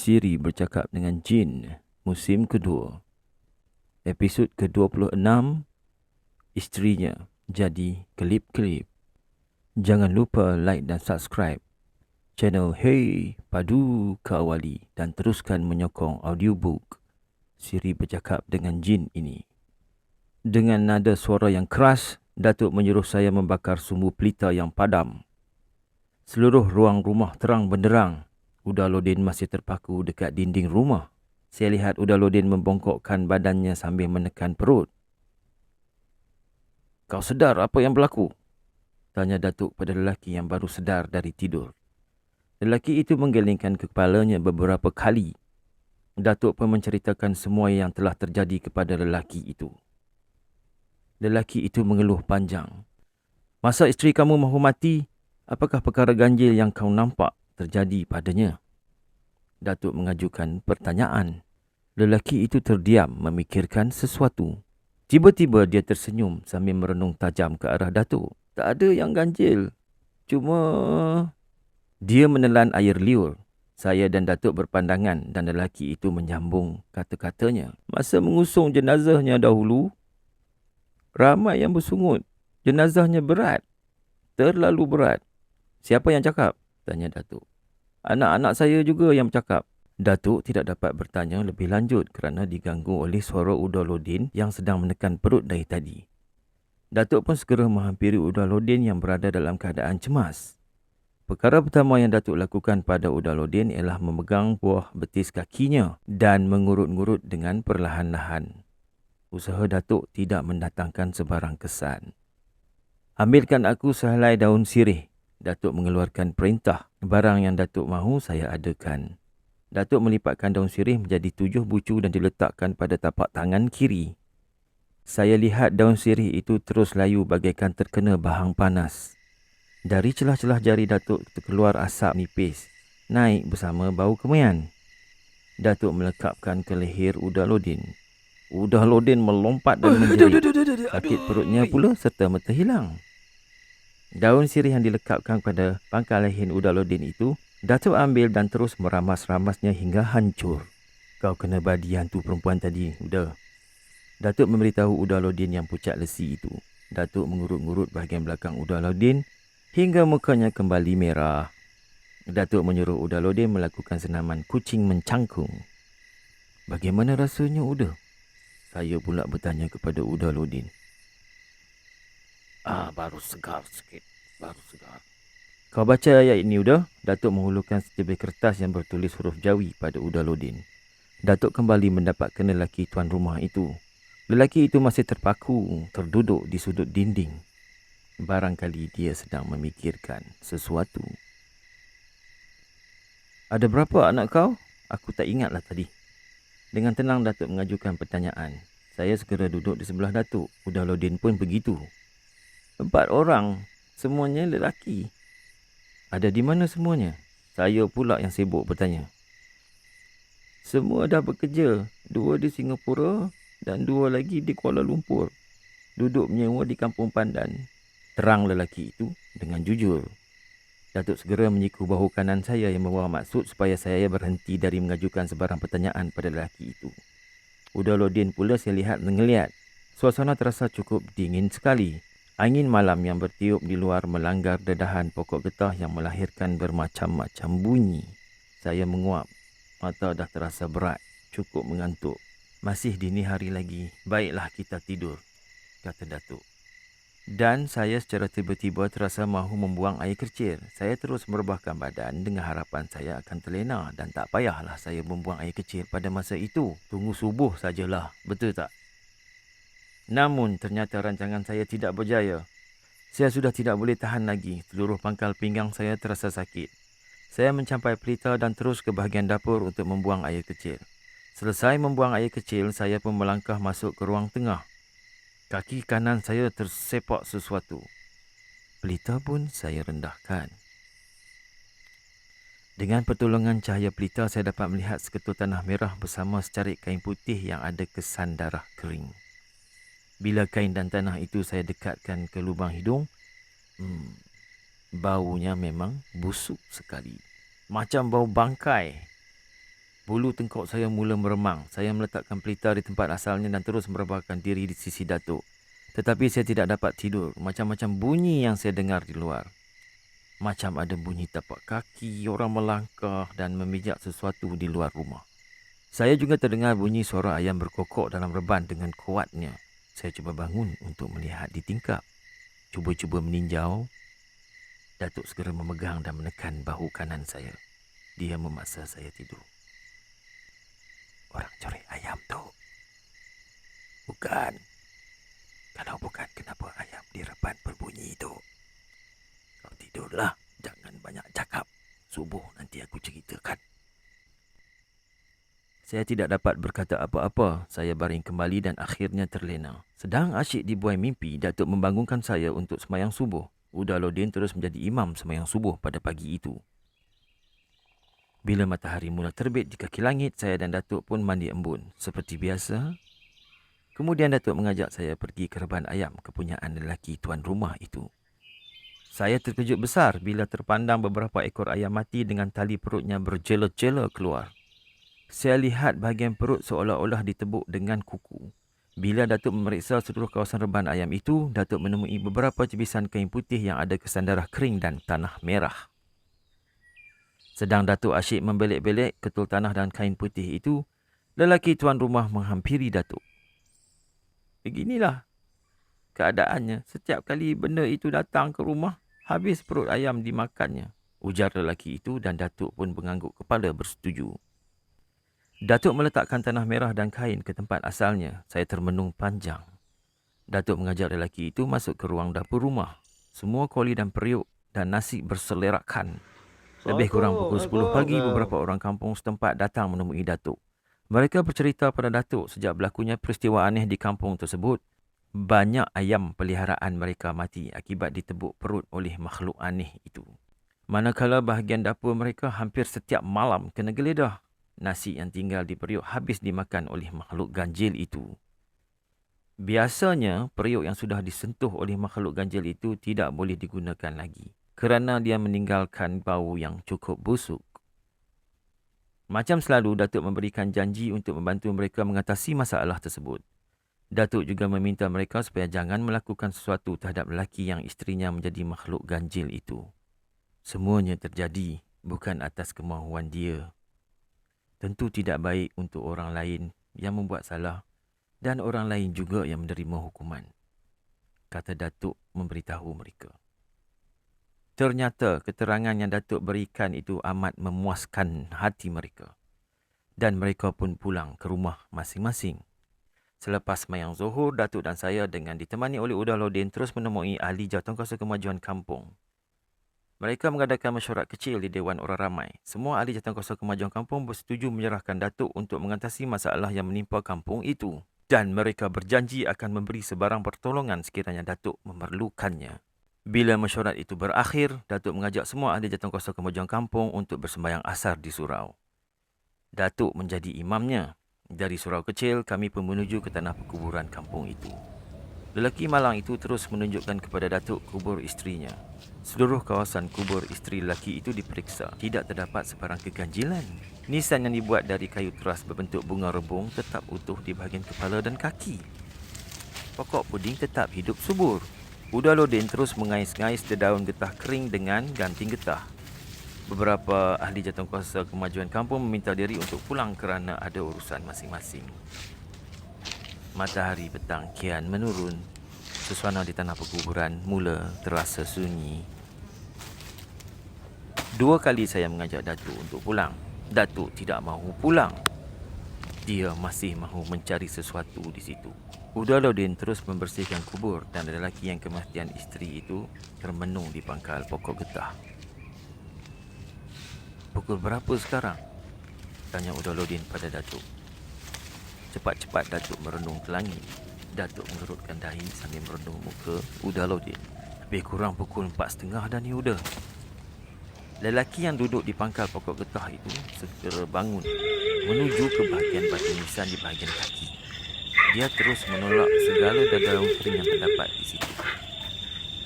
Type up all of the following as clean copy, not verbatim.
Siri bercakap dengan Jin, musim kedua. Episod ke-26, Isterinya jadi kelip-kelip. Jangan lupa like dan subscribe channel Hey Padu Kawali dan teruskan menyokong audiobook Siri bercakap dengan Jin ini. Dengan nada suara yang keras, Datuk menyuruh saya membakar sumbu pelita yang padam. Seluruh ruang rumah terang benderang. Udaludin masih terpaku dekat dinding rumah. Saya lihat Udaludin membongkokkan badannya sambil menekan perut. "Kau sedar apa yang berlaku?" tanya Datuk pada lelaki yang baru sedar dari tidur. Lelaki itu menggelingkan kepalanya beberapa kali. Datuk pun menceritakan semua yang telah terjadi kepada lelaki itu. Lelaki itu mengeluh panjang. "Masa isteri kamu mahu mati, apakah perkara ganjil yang kau nampak terjadi padanya?" Datuk mengajukan pertanyaan. Lelaki itu terdiam memikirkan sesuatu. Tiba-tiba dia tersenyum sambil merenung tajam ke arah Datuk. "Tak ada yang ganjil. Cuma..." Dia menelan air liur. Saya dan Datuk berpandangan dan lelaki itu menyambung kata-katanya. "Masa mengusung jenazahnya dahulu, ramai yang bersungut. Jenazahnya berat. Terlalu berat." "Siapa yang cakap?" tanya Datuk. "Anak-anak saya juga yang bercakap." Datuk tidak dapat bertanya lebih lanjut kerana diganggu oleh suara Udaludin yang sedang menekan perut dari tadi. Datuk pun segera menghampiri Udaludin yang berada dalam keadaan cemas. Perkara pertama yang Datuk lakukan pada Udaludin ialah memegang buah betis kakinya dan mengurut-ngurut dengan perlahan-lahan. Usaha Datuk tidak mendatangkan sebarang kesan. "Ambilkan aku sehelai daun sirih." Datuk mengeluarkan perintah. Barang yang Datuk mahu saya adakan. Datuk melipatkan daun sirih menjadi 7 bucu dan diletakkan pada tapak tangan kiri. Saya lihat daun sirih itu terus layu bagaikan terkena bahang panas. Dari celah-celah jari Datuk terkeluar asap nipis, naik bersama bau kemaian. Datuk melekapkan ke leher Udaludin. Udaludin melompat dan menjerit. Sakit perutnya pula serta mata hilang. Daun sirih yang dilekapkan pada pangkal leher Udaludin itu Datuk ambil dan terus meramas-ramasnya hingga hancur. "Kau kena badi hantu perempuan tadi, Uda." Datuk memberitahu Udaludin yang pucat lesi itu. Datuk mengurut-ngurut bahagian belakang Udaludin hingga mukanya kembali merah. Datuk menyuruh Udaludin melakukan senaman kucing mencangkung. "Bagaimana rasanya, Uda?" saya pula bertanya kepada Udaludin. Baru segar sikit. Baru segar." "Kau baca ayat ini, Uda." Datuk menghulurkan setebik kertas yang bertulis huruf Jawi pada Udaludin. Datuk kembali mendapatkan lelaki tuan rumah itu. Lelaki itu masih terpaku, terduduk di sudut dinding. Barangkali dia sedang memikirkan sesuatu. "Ada berapa anak kau?" "Aku tak ingatlah tadi." Dengan tenang Datuk mengajukan pertanyaan. Saya segera duduk di sebelah Datuk. Udaludin pun begitu. "4 orang, semuanya lelaki." "Ada di mana semuanya?" Saya pula yang sibuk bertanya. "Semua dah bekerja. 2 di Singapura dan 2 lagi di Kuala Lumpur. Duduk menyewa di Kampung Pandan," terang lelaki itu dengan jujur. Datuk segera menyiku bahu kanan saya yang membawa maksud supaya saya berhenti dari mengajukan sebarang pertanyaan pada lelaki itu. Udaludin pula saya lihat mengeliat. Suasana terasa cukup dingin sekali. Angin malam yang bertiup di luar melanggar dedahan pokok getah yang melahirkan bermacam-macam bunyi. Saya menguap. Mata dah terasa berat. Cukup mengantuk. "Masih dini hari lagi. Baiklah kita tidur," kata Datuk. Dan saya secara tiba-tiba terasa mahu membuang air kecil. Saya terus merebahkan badan dengan harapan saya akan terlena dan tak payahlah saya membuang air kecil pada masa itu. Tunggu subuh sajalah. Betul tak? Namun ternyata rancangan saya tidak berjaya. Saya sudah tidak boleh tahan lagi. Seluruh pangkal pinggang saya terasa sakit. Saya mencampai pelita dan terus ke bahagian dapur untuk membuang air kecil. Selesai membuang air kecil, saya pun melangkah masuk ke ruang tengah. Kaki kanan saya tersepak sesuatu. Pelita pun saya rendahkan. Dengan pertolongan cahaya pelita, saya dapat melihat seketul tanah merah bersama secarik kain putih yang ada kesan darah kering. Bila kain dan tanah itu saya dekatkan ke lubang hidung, baunya memang busuk sekali. Macam bau bangkai. Bulu tengkok saya mula meremang. Saya meletakkan pelita di tempat asalnya dan terus merebahkan diri di sisi Datuk. Tetapi saya tidak dapat tidur. Macam-macam bunyi yang saya dengar di luar. Macam ada bunyi tapak kaki, orang melangkah dan memijak sesuatu di luar rumah. Saya juga terdengar bunyi suara ayam berkokok dalam reban dengan kuatnya. Saya cuba bangun untuk melihat di tingkap. Cuba-cuba meninjau. Datuk segera memegang dan menekan bahu kanan saya. Dia memaksa saya tidur. Orang curi ayam tu. Bukan. Kalau bukan, kenapa ayam di reban berbunyi itu? Kau tidurlah. Jangan banyak cakap. Subuh nanti aku ceritakan. Saya tidak dapat berkata apa-apa. Saya baring kembali dan akhirnya terlena. Sedang asyik dibuai mimpi, Datuk membangunkan saya untuk sembahyang subuh. Udaludin terus menjadi imam sembahyang subuh pada pagi itu. Bila matahari mula terbit di kaki langit, saya dan Datuk pun mandi embun. Seperti biasa. Kemudian Datuk mengajak saya pergi ke reban ayam kepunyaan lelaki tuan rumah itu. Saya terkejut besar bila terpandang beberapa ekor ayam mati dengan tali perutnya berjela-jela keluar. Saya lihat bahagian perut seolah-olah ditebuk dengan kuku. Bila Datuk memeriksa seluruh kawasan reban ayam itu, Datuk menemui beberapa cebisan kain putih yang ada kesan darah kering dan tanah merah. Sedang Datuk asyik membelek-belek ketul tanah dan kain putih itu, lelaki tuan rumah menghampiri Datuk. Beginilah keadaannya. Setiap kali benda itu datang ke rumah, habis perut ayam dimakannya, ujar lelaki itu dan Datuk pun mengangguk kepala bersetuju. Datuk meletakkan tanah merah dan kain ke tempat asalnya. Saya termenung panjang. Datuk mengajak lelaki itu masuk ke ruang dapur rumah. Semua kuali dan periuk dan nasi berselerakan. Lebih kurang pukul 10 pagi, beberapa orang kampung setempat datang menemui Datuk. Mereka bercerita pada Datuk sejak berlakunya peristiwa aneh di kampung tersebut. Banyak ayam peliharaan mereka mati akibat ditebuk perut oleh makhluk aneh itu. Manakala bahagian dapur mereka hampir setiap malam kena geledah. Nasi yang tinggal di periuk habis dimakan oleh makhluk ganjil itu. Biasanya, periuk yang sudah disentuh oleh makhluk ganjil itu tidak boleh digunakan lagi kerana dia meninggalkan bau yang cukup busuk. Macam selalu, Datuk memberikan janji untuk membantu mereka mengatasi masalah tersebut. Datuk juga meminta mereka supaya jangan melakukan sesuatu terhadap lelaki yang isterinya menjadi makhluk ganjil itu. Semuanya terjadi bukan atas kemahuan dia. Tentu tidak baik untuk orang lain yang membuat salah dan orang lain juga yang menerima hukuman, kata Datuk memberitahu mereka. Ternyata keterangan yang Datuk berikan itu amat memuaskan hati mereka. Dan mereka pun pulang ke rumah masing-masing. Selepas sembahyang Zuhur, Datuk dan saya dengan ditemani oleh Udaludin terus menemui ahli Jawatankuasa Kemajuan Kampung. Mereka mengadakan mesyuarat kecil di Dewan Orang Ramai. Semua ahli Jawatankuasa Kemajuan Kampung bersetuju menyerahkan Datuk untuk mengatasi masalah yang menimpa kampung itu. Dan mereka berjanji akan memberi sebarang pertolongan sekiranya Datuk memerlukannya. Bila mesyuarat itu berakhir, Datuk mengajak semua ahli Jawatankuasa Kemajuan Kampung untuk bersembahyang asar di surau. Datuk menjadi imamnya. Dari surau kecil, kami pun menuju ke tanah perkuburan kampung itu. Lelaki malang itu terus menunjukkan kepada Datuk kubur isterinya. Seluruh kawasan kubur isteri lelaki itu diperiksa. Tidak terdapat sebarang keganjilan. Nisan yang dibuat dari kayu teras berbentuk bunga rebung tetap utuh di bahagian kepala dan kaki. Pokok puding tetap hidup subur. Udaludin terus mengais-ngais daun getah kering dengan ganting getah. Beberapa ahli Jawatankuasa Kemajuan Kampung meminta diri untuk pulang kerana ada urusan masing-masing. Matahari petang kian menurun. Suasana di tanah perkuburan mula terasa sunyi. 2 kali saya mengajak Datuk untuk pulang. Datuk tidak mahu pulang. Dia masih mahu mencari sesuatu di situ. Udaludin terus membersihkan kubur dan lelaki yang kematian isteri itu termenung di pangkal pokok getah. Pukul berapa sekarang? Tanya Udaludin pada Datuk. Cepat-cepat Datuk merenung ke langit. Datuk mengerutkan dahi sambil merenung muka Udaludin. Lebih kurang pukul 4.30 dah ni Uda. Lelaki yang duduk di pangkal pokok getah itu segera bangun menuju ke bahagian batu nisan di bahagian kaki. Dia terus menolak segala daun kering yang terdapat di situ.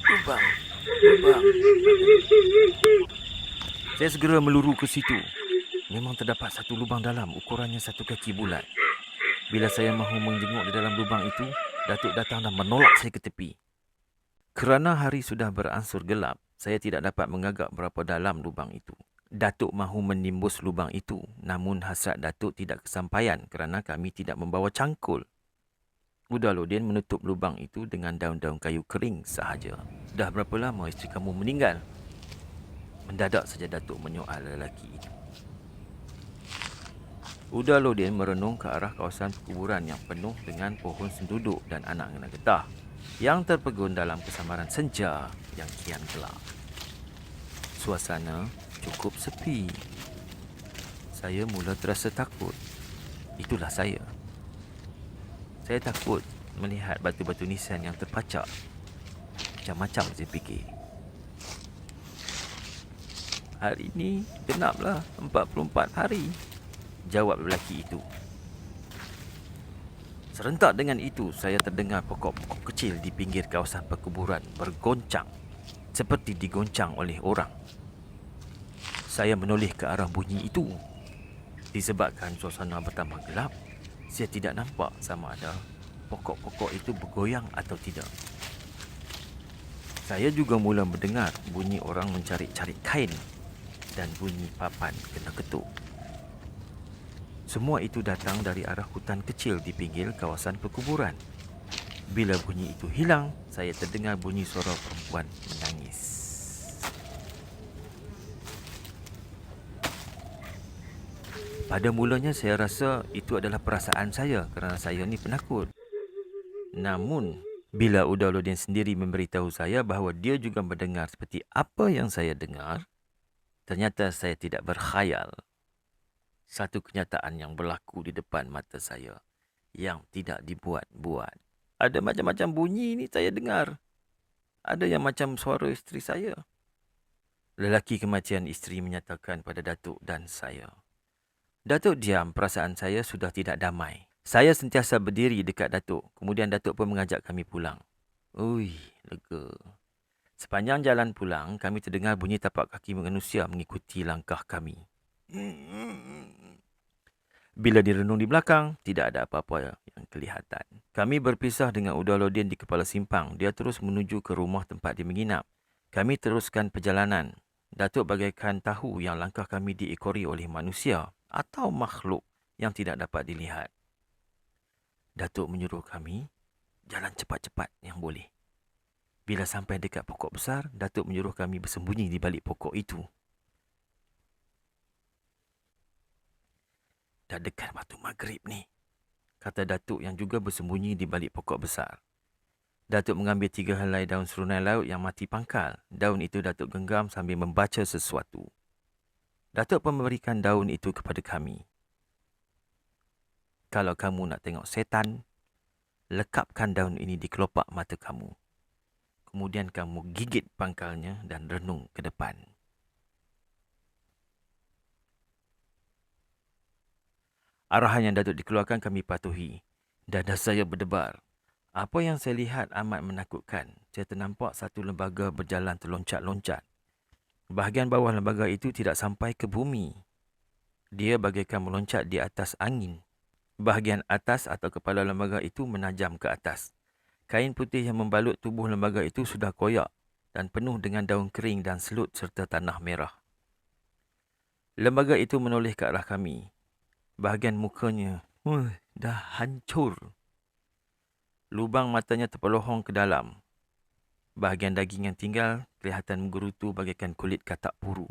Lubang, lubang. Saya segera meluru ke situ. Memang terdapat satu lubang dalam, ukurannya 1 kaki bulat. Bila saya mahu menjenguk di dalam lubang itu, Datuk datang dan menolak saya ke tepi. Kerana hari sudah beransur gelap, saya tidak dapat mengagak berapa dalam lubang itu. Datuk mahu menimbus lubang itu, namun hasrat Datuk tidak kesampaian kerana kami tidak membawa cangkul. Udaludin menutup lubang itu dengan daun-daun kayu kering sahaja. Dah berapa lama isteri kamu meninggal? Mendadak saja Datuk menyoal lelaki itu. Udaludin merenung ke arah kawasan perkuburan yang penuh dengan pohon senduduk dan anak ngena getah yang terpegun dalam kesamaran senja yang kian gelap. Suasana cukup sepi. Saya mula terasa takut. Itulah saya. Saya takut melihat batu-batu nisan yang terpacak. Macam-macam saya fikir. Hari ini genaplah 44 hari, jawab lelaki itu. Serentak dengan itu, saya terdengar pokok-pokok kecil di pinggir kawasan perkuburan bergoncang, seperti digoncang oleh orang. Saya menoleh ke arah bunyi itu. Disebabkan suasana bertambah gelap, saya tidak nampak sama ada pokok-pokok itu bergoyang atau tidak. Saya juga mula mendengar bunyi orang mencari-cari kain dan bunyi papan kena ketuk. Semua itu datang dari arah hutan kecil di pinggir kawasan perkuburan. Bila bunyi itu hilang, saya terdengar bunyi suara perempuan menangis. Pada mulanya saya rasa itu adalah perasaan saya kerana saya ni penakut. Namun, bila Udaludin sendiri memberitahu saya bahawa dia juga mendengar seperti apa yang saya dengar, ternyata saya tidak berkhayal. Satu kenyataan yang berlaku di depan mata saya yang tidak dibuat-buat. Ada macam-macam bunyi ni saya dengar. Ada yang macam suara isteri saya. Lelaki kematian isteri menyatakan pada Datuk dan saya. Datuk diam, perasaan saya sudah tidak damai. Saya sentiasa berdiri dekat Datuk. Kemudian Datuk pun mengajak kami pulang. Ui, lega. Sepanjang jalan pulang, kami terdengar bunyi tapak kaki manusia mengikuti langkah kami. Bila direnung di belakang, tidak ada apa-apa yang kelihatan. Kami berpisah dengan Udaludin di kepala simpang. Dia terus menuju ke rumah tempat dia menginap. Kami teruskan perjalanan. Datuk bagaikan tahu yang langkah kami diekori oleh manusia atau makhluk yang tidak dapat dilihat. Datuk menyuruh kami jalan cepat-cepat yang boleh. Bila sampai dekat pokok besar, Datuk menyuruh kami bersembunyi di balik pokok itu. Dah dekat waktu maghrib ni, kata Datuk yang juga bersembunyi di balik pokok besar. Datuk mengambil 3 helai daun serunai laut yang mati pangkal. Daun itu Datuk genggam sambil membaca sesuatu. Datuk pun memberikan daun itu kepada kami. Kalau kamu nak tengok setan, lekapkan daun ini di kelopak mata kamu. Kemudian kamu gigit pangkalnya dan renung ke depan. Arahan yang Datuk dikeluarkan kami patuhi. Dada saya berdebar. Apa yang saya lihat amat menakutkan. Saya ternampak satu lembaga berjalan terloncat-loncat. Bahagian bawah lembaga itu tidak sampai ke bumi. Dia bagaikan meloncat di atas angin. Bahagian atas atau kepala lembaga itu menajam ke atas. Kain putih yang membalut tubuh lembaga itu sudah koyak dan penuh dengan daun kering dan selut serta tanah merah. Lembaga itu menoleh ke arah kami. Bahagian mukanya dah hancur. Lubang matanya terpelohong ke dalam. Bahagian daging yang tinggal kelihatan menggerutu bagaikan kulit katak puru.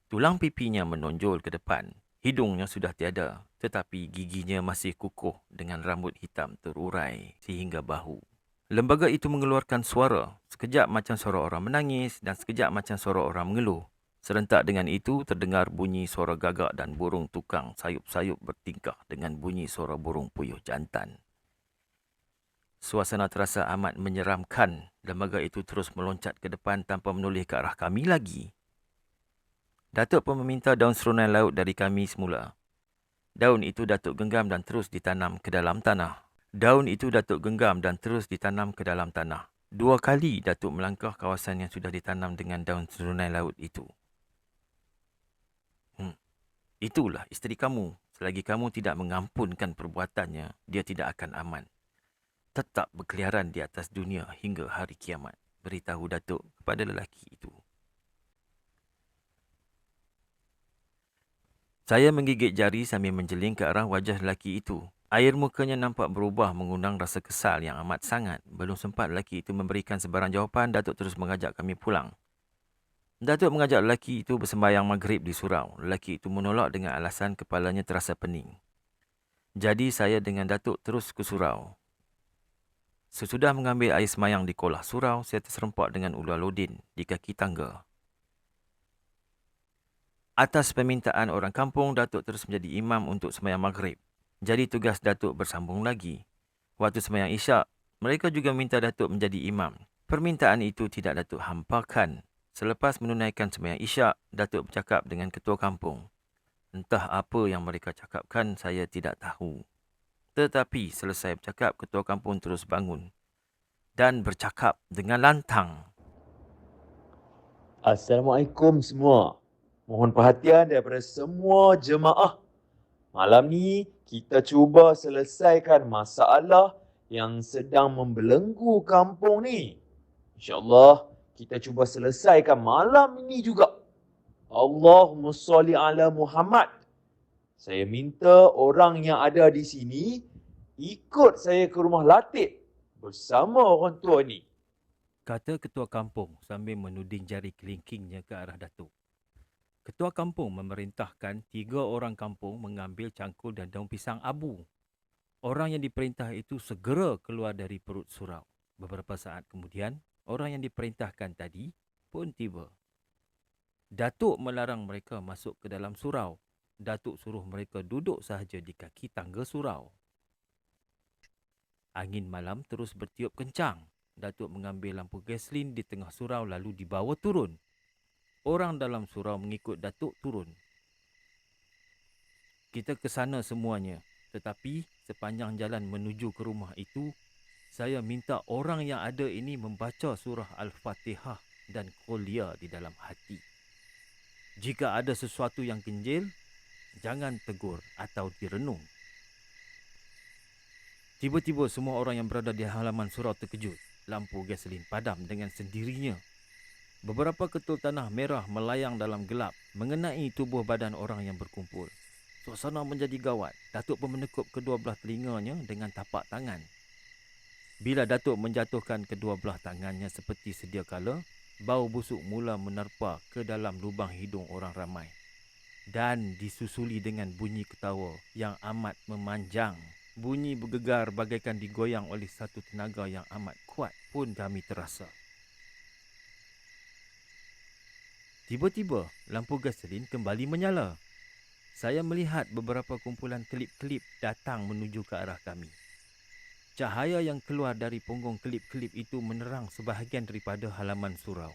Tulang pipinya menonjol ke depan. Hidungnya sudah tiada, tetapi giginya masih kukuh dengan rambut hitam terurai sehingga bahu. Lembaga itu mengeluarkan suara, sekejap macam suara orang menangis dan sekejap macam suara orang mengeluh. Serentak dengan itu terdengar bunyi suara gagak dan burung tukang sayup-sayup bertingkah dengan bunyi suara burung puyuh jantan. Suasana terasa amat menyeramkan. Lembaga itu terus meloncat ke depan tanpa menoleh ke arah kami lagi. Datuk pun meminta daun serunai laut dari kami semula. Daun itu Datuk genggam dan terus ditanam ke dalam tanah. Daun itu Datuk genggam dan terus ditanam ke dalam tanah. 2 kali Datuk melangkah kawasan yang sudah ditanam dengan daun serunai laut itu. Itulah isteri kamu. Selagi kamu tidak mengampunkan perbuatannya, dia tidak akan aman. Tetap berkeliaran di atas dunia hingga hari kiamat, beritahu Datuk kepada lelaki itu. Saya menggigit jari sambil menjeling ke arah wajah lelaki itu. Air mukanya nampak berubah mengundang rasa kesal yang amat sangat. Belum sempat lelaki itu memberikan sebarang jawapan, Datuk terus mengajak kami pulang. Datuk mengajak lelaki itu bersembahyang maghrib di surau. Lelaki itu menolak dengan alasan kepalanya terasa pening. Jadi saya dengan Datuk terus ke surau. Sesudah mengambil air semayang di kolah surau, saya terserempak dengan Ulu Aludin di kaki tangga. Atas permintaan orang kampung, Datuk terus menjadi imam untuk sembahyang maghrib. Jadi tugas Datuk bersambung lagi. Waktu sembahyang isyak, mereka juga minta Datuk menjadi imam. Permintaan itu tidak Datuk hampakan. Selepas menunaikan sembahyang isyak, Datuk bercakap dengan ketua kampung. Entah apa yang mereka cakapkan, saya tidak tahu. Tetapi selesai bercakap, ketua kampung terus bangun dan bercakap dengan lantang. Assalamualaikum semua. Mohon perhatian daripada semua jemaah. Malam ni kita cuba selesaikan masalah yang sedang membelenggu kampung ni. InsyaAllah kita cuba selesaikan malam ini juga. Allahumma salli ala Muhammad. Saya minta orang yang ada di sini ikut saya ke rumah Latif bersama orang tua ni. Kata ketua kampung sambil menuding jari kelingkingnya ke arah Datuk. Ketua kampung memerintahkan 3 orang kampung mengambil cangkul dan daun pisang abu. Orang yang diperintah itu segera keluar dari perut surau. Beberapa saat kemudian, orang yang diperintahkan tadi pun tiba. Datuk melarang mereka masuk ke dalam surau. Datuk suruh mereka duduk sahaja di kaki tangga surau. Angin malam terus bertiup kencang. Datuk mengambil lampu gasolin di tengah surau lalu dibawa turun. Orang dalam surau mengikut Datuk turun. Kita ke sana semuanya. Tetapi sepanjang jalan menuju ke rumah itu, saya minta orang yang ada ini membaca surah Al-Fatihah dan Qolia di dalam hati. Jika ada sesuatu yang ganjil, jangan tegur atau direnung. Tiba-tiba semua orang yang berada di halaman surau terkejut. Lampu gasolin padam dengan sendirinya. Beberapa ketul tanah merah melayang dalam gelap mengenai tubuh badan orang yang berkumpul. Suasana menjadi gawat. Datuk pun menekuk kedua belah telinganya dengan tapak tangan. Bila Datuk menjatuhkan kedua belah tangannya seperti sedia kala, bau busuk mula menerpa ke dalam lubang hidung orang ramai. Dan disusuli dengan bunyi ketawa yang amat memanjang. Bunyi bergegar bagaikan digoyang oleh satu tenaga yang amat kuat pun kami terasa. Tiba-tiba, lampu gasolin kembali menyala. Saya melihat beberapa kumpulan kelip-kelip datang menuju ke arah kami. Cahaya yang keluar dari punggung kelip-kelip itu menerang sebahagian daripada halaman surau.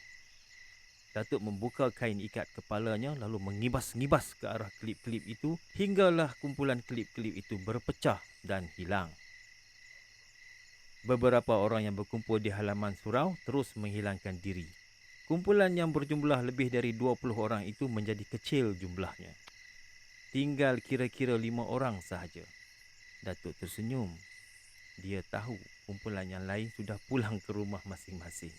Datuk membuka kain ikat kepalanya lalu mengibas-ngibas ke arah kelip-kelip itu hinggalah kumpulan kelip-kelip itu berpecah dan hilang. Beberapa orang yang berkumpul di halaman surau terus menghilangkan diri. Kumpulan yang berjumlah lebih dari 20 orang itu menjadi kecil jumlahnya. Tinggal kira-kira 5 orang sahaja. Datuk tersenyum. Dia tahu kumpulan yang lain sudah pulang ke rumah masing-masing.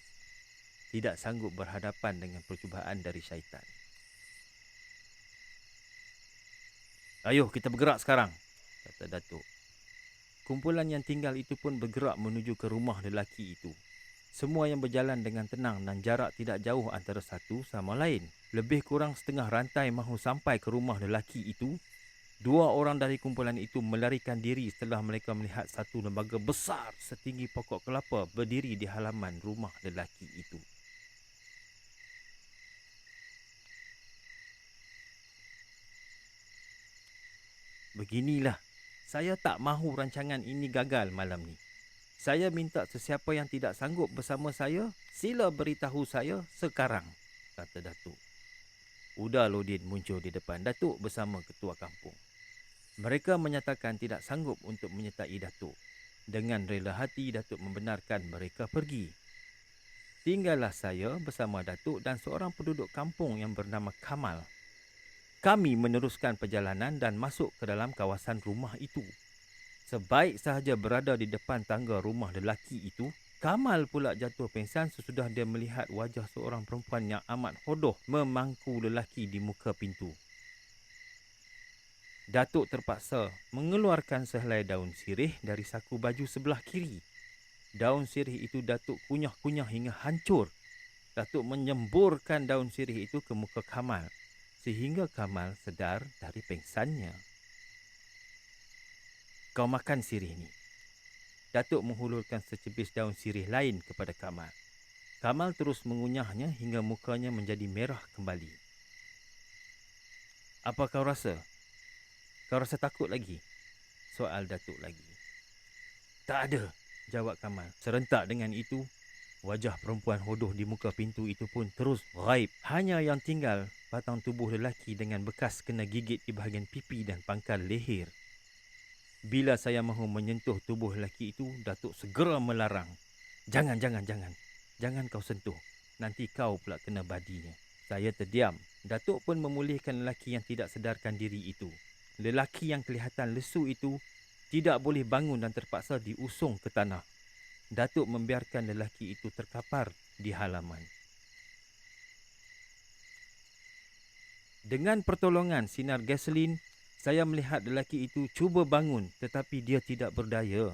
Tidak sanggup berhadapan dengan percubaan dari syaitan. Ayuh kita bergerak sekarang, kata Datuk. Kumpulan yang tinggal itu pun bergerak menuju ke rumah lelaki itu. Semua yang berjalan dengan tenang dan jarak tidak jauh antara satu sama lain. Lebih kurang setengah rantai mahu sampai ke rumah lelaki itu. 2 orang dari kumpulan itu melarikan diri setelah mereka melihat satu lembaga besar setinggi pokok kelapa berdiri di halaman rumah lelaki itu. Beginilah, saya tak mahu rancangan ini gagal malam ni. Saya minta sesiapa yang tidak sanggup bersama saya, sila beritahu saya sekarang, kata Datuk. Uda Lodin muncul di depan Datuk bersama ketua kampung. Mereka menyatakan tidak sanggup untuk menyertai Datuk. Dengan rela hati, Datuk membenarkan mereka pergi. Tinggallah saya bersama Datuk dan seorang penduduk kampung yang bernama Kamal. Kami meneruskan perjalanan dan masuk ke dalam kawasan rumah itu. Sebaik sahaja berada di depan tangga rumah lelaki itu, Kamal pula jatuh pingsan sesudah dia melihat wajah seorang perempuan yang amat hodoh memangku lelaki di muka pintu. Datuk terpaksa mengeluarkan sehelai daun sirih dari saku baju sebelah kiri. Daun sirih itu Datuk kunyah-kunyah hingga hancur. Datuk menyemburkan daun sirih itu ke muka Kamal sehingga Kamal sedar dari pingsannya. Kau makan sirih ni. Datuk menghulurkan secebis daun sirih lain kepada Kamal. Kamal terus mengunyahnya hingga mukanya menjadi merah kembali. Apa kau rasa? Kau rasa takut lagi? Soal Datuk lagi. Tak ada, jawab Kamal. Serentak dengan itu, wajah perempuan hodoh di muka pintu itu pun terus ghaib. Hanya yang tinggal batang tubuh lelaki dengan bekas kena gigit di bahagian pipi dan pangkal leher. Bila saya mahu menyentuh tubuh lelaki itu, Datuk segera melarang. Jangan. Jangan kau sentuh. Nanti kau pula kena badinya. Saya terdiam. Datuk pun memulihkan lelaki yang tidak sedarkan diri itu. Lelaki yang kelihatan lesu itu tidak boleh bangun dan terpaksa diusung ke tanah. Datuk membiarkan lelaki itu terkapar di halaman. Dengan pertolongan sinar gasolin, saya melihat lelaki itu cuba bangun tetapi dia tidak berdaya.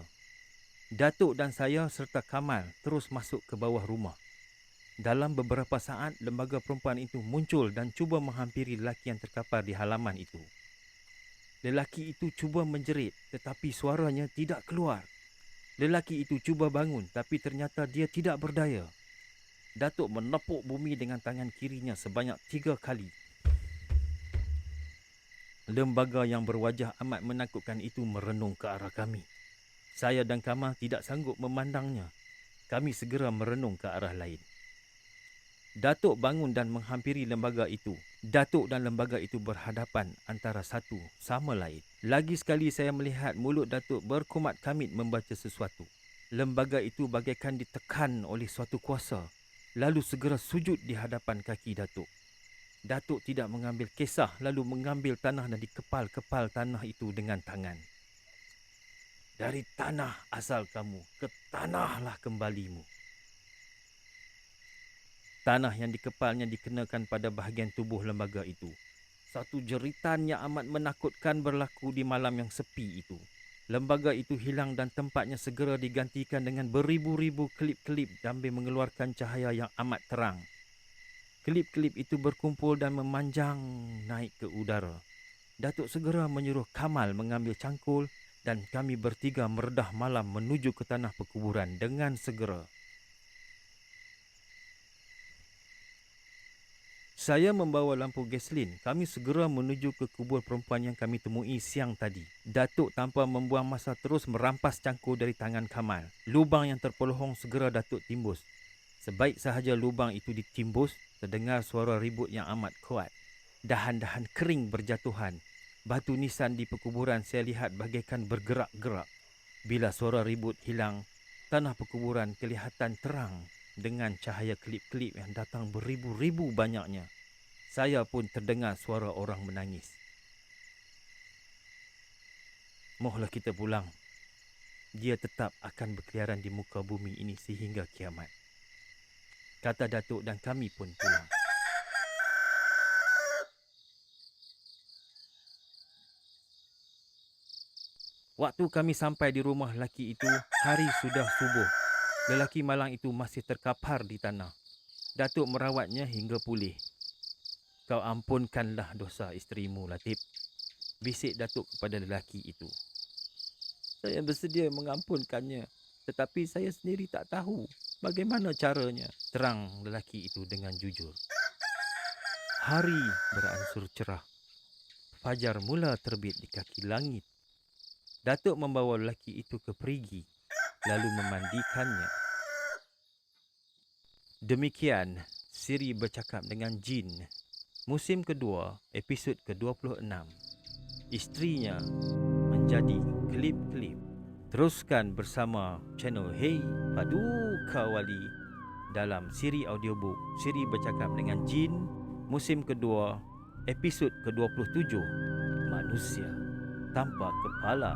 Datuk dan saya serta Kamal terus masuk ke bawah rumah. Dalam beberapa saat, lembaga perempuan itu muncul dan cuba menghampiri lelaki yang terkapar di halaman itu. Lelaki itu cuba menjerit tetapi suaranya tidak keluar. Lelaki itu cuba bangun tapi ternyata dia tidak berdaya. Datuk menepuk bumi dengan tangan kirinya sebanyak 3 kali. Lembaga yang berwajah amat menakutkan itu merenung ke arah kami. Saya dan Kamal tidak sanggup memandangnya. Kami segera merenung ke arah lain. Datuk bangun dan menghampiri lembaga itu. Datuk dan lembaga itu berhadapan antara satu sama lain. Lagi sekali saya melihat mulut Datuk berkumat kamit membaca sesuatu. Lembaga itu bagaikan ditekan oleh suatu kuasa, lalu segera sujud di hadapan kaki Datuk. Datuk tidak mengambil kisah lalu mengambil tanah dan dikepal-kepal tanah itu dengan tangan. Dari tanah asal kamu, ke tanahlah kembalimu. Tanah yang dikepalnya dikenakan pada bahagian tubuh lembaga itu. Satu jeritan yang amat menakutkan berlaku di malam yang sepi itu. Lembaga itu hilang dan tempatnya segera digantikan dengan beribu-ribu kelip-kelip sambil mengeluarkan cahaya yang amat terang. Kelip-kelip itu berkumpul dan memanjang naik ke udara. Datuk segera menyuruh Kamal mengambil cangkul dan kami bertiga meredah malam menuju ke tanah perkuburan dengan segera. Saya membawa lampu gasolin. Kami segera menuju ke kubur perempuan yang kami temui siang tadi. Datuk tanpa membuang masa terus merampas cangkul dari tangan Kamal. Lubang yang terpelohong segera Datuk timbus. Sebaik sahaja lubang itu ditimbus, terdengar suara ribut yang amat kuat. Dahan-dahan kering berjatuhan. Batu nisan di perkuburan saya lihat bagaikan bergerak-gerak. Bila suara ribut hilang, tanah perkuburan kelihatan terang dengan cahaya kelip-kelip yang datang beribu-ribu banyaknya. Saya pun terdengar suara orang menangis. Mohlah kita pulang. Dia tetap akan berkeliaran di muka bumi ini sehingga kiamat, kata Datuk, dan kami pun pulang. Waktu kami sampai di rumah lelaki itu, hari sudah subuh. Lelaki malang itu masih terkapar di tanah. Datuk merawatnya hingga pulih. Kau ampunkanlah dosa isterimu, Latif, bisik Datuk kepada lelaki itu. Saya bersedia mengampunkannya, tetapi saya sendiri tak tahu bagaimana caranya, terang lelaki itu dengan jujur. Hari beransur cerah. Fajar mula terbit di kaki langit. Datuk membawa lelaki itu ke perigi, lalu memandikannya. Demikian siri bercakap dengan jin, musim kedua, episod ke-26. Isterinya menjadi klip-klip. Teruskan bersama channel Hey Paduka Wali dalam siri audiobook Siri Bercakap dengan Jin, musim kedua, Episod ke-27, Manusia Tanpa Kepala.